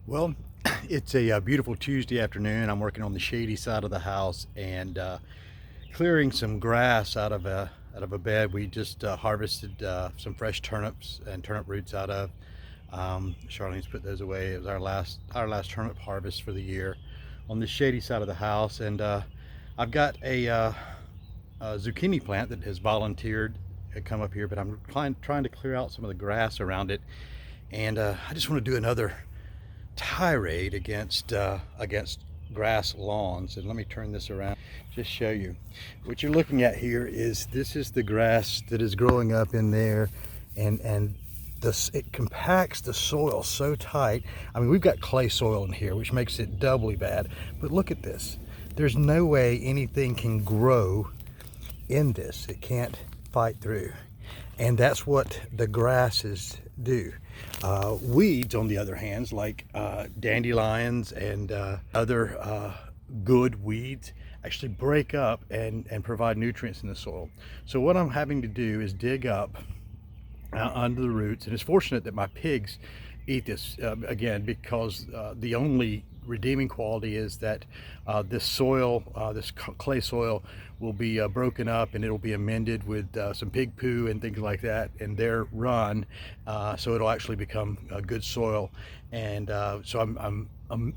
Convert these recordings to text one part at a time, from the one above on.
Well, it's a beautiful Tuesday afternoon. I'm working on the shady side of the house and clearing some grass out of a bed we just harvested some fresh turnips and turnip roots out of. Charlene's put those away. It was our last turnip harvest for the year on the shady side of the house, and I've got a zucchini plant that has volunteered to come up here, but I'm trying to clear out some of the grass around it, and I just want to do another tirade against grass lawns. And let me turn this around, just show you what you're looking at here. This is the grass that is growing up in there, and it compacts the soil so tight. I mean, we've got clay soil in here, which makes it doubly bad. But look at this. There's no way anything can grow in this. It can't fight through. And that's what the grasses do. Weeds, on the other hand, like dandelions and other good weeds, actually break up and provide nutrients in the soil. So what I'm having to do is dig up under the roots, and it's fortunate that my pigs eat this again, because the only redeeming quality is that this soil, this clay soil, will be broken up and it'll be amended with some pig poo and things like that in their run, so it'll actually become good soil. And so I'm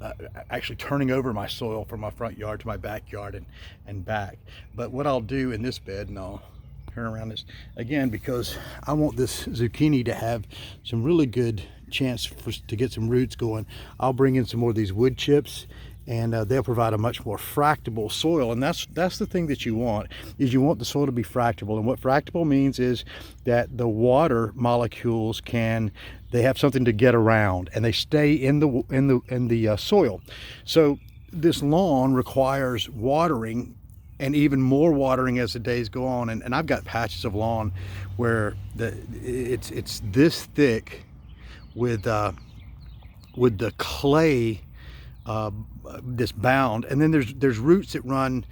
actually turning over my soil from my front yard to my backyard and back. But what I'll do in this bed, and I'll turn around this again because I want this zucchini to have some really good chance to get some roots going. I'll bring in some more of these wood chips, and they'll provide a much more fractable soil. And that's the thing that you want, is you want the soil to be fractable. And what fractable means is that the water molecules they have something to get around, and they stay in the soil. So this lawn requires watering, and even more watering as the days go on. And I've got patches of lawn where it's this thick with the clay, this bound, and then there's roots that run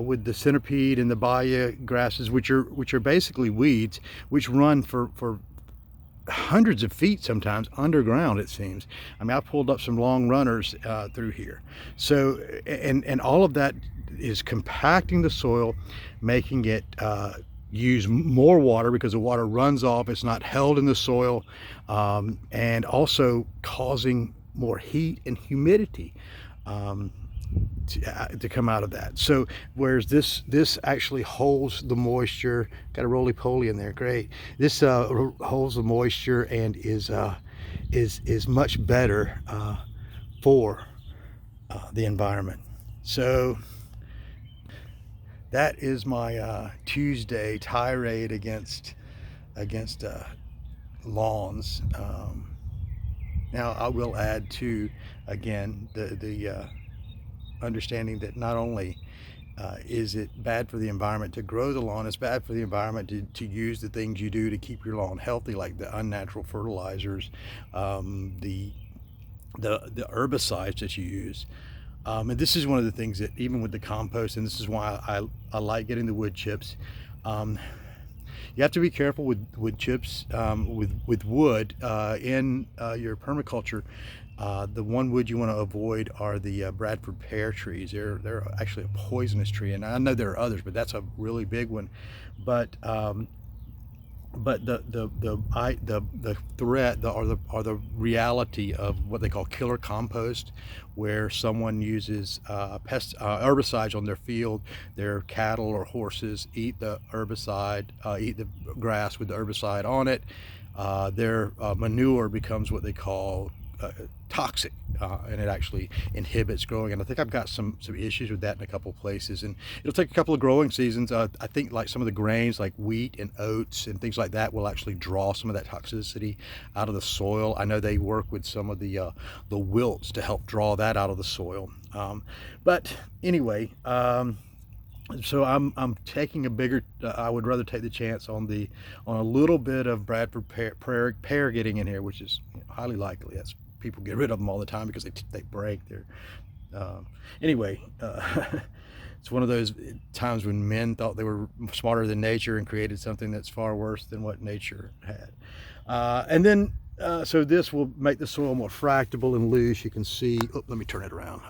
with the centipede and the bayou grasses, which are basically weeds, which run for hundreds of feet, sometimes underground, it seems. I mean, I pulled up some long runners through here. So and all of that is compacting the soil, making it use more water because the water runs off, it's not held in the soil, and also causing more heat and humidity to come out of that. So whereas this actually holds the moisture, got a roly-poly in there, great. This holds the moisture and is much better for the environment. So that is my Tuesday tirade against lawns. Now I will add to, again, the understanding that not only is it bad for the environment to grow the lawn, it's bad for the environment to use the things you do to keep your lawn healthy, like the unnatural fertilizers, the herbicides that you use. And this is one of the things that, even with the compost, and this is why I like getting the wood chips. You have to be careful with wood chips, with wood in your permaculture. The one wood you want to avoid are the Bradford pear trees. They're actually a poisonous tree, and I know there are others, but that's a really big one. But the threat, or the reality of what they call killer compost, where someone uses herbicides on their field. Their cattle or horses eat the herbicide, eat the grass with the herbicide on it. Their manure becomes what they call toxic, and it actually inhibits growing. And I think I've got some issues with that in a couple of places, and it'll take a couple of growing seasons. I think like some of the grains like wheat and oats and things like that will actually draw some of that toxicity out of the soil. I know they work with some of the wilts to help draw that out of the soil. But anyway, so I'm taking a bigger, I would rather take the chance on a little bit of Bradford pear getting in here, which is highly likely. That's, people get rid of them all the time because they break. Anyway, it's one of those times when men thought they were smarter than nature and created something that's far worse than what nature had. And then So this will make the soil more fractable and loose. You can see, oh, let me turn it around.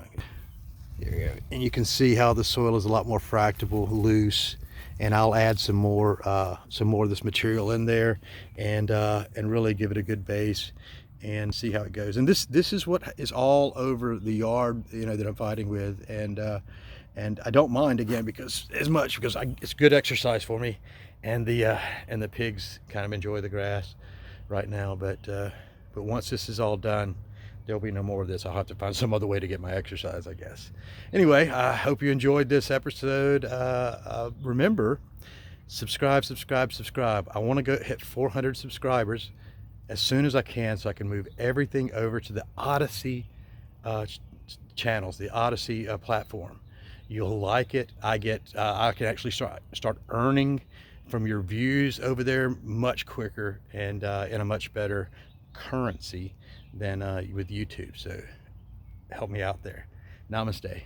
There you go. And you can see how the soil is a lot more fractable, loose. And I'll add some more of this material in there, and really give it a good base, and see how it goes. And this is what is all over the yard, you know, that I'm fighting with, and I don't mind, again, because it's good exercise for me, and the pigs kind of enjoy the grass right now. But once this is all done, there'll be no more of this. I'll have to find some other way to get my exercise, I guess. Anyway, I hope you enjoyed this episode. Remember, subscribe. I want to go hit 400 subscribers as soon as I can, so I can move everything over to the Odyssey channels, the Odyssey platform. You'll like it. I can actually start earning from your views over there much quicker, and in a much better currency than with YouTube. So help me out there. Namaste.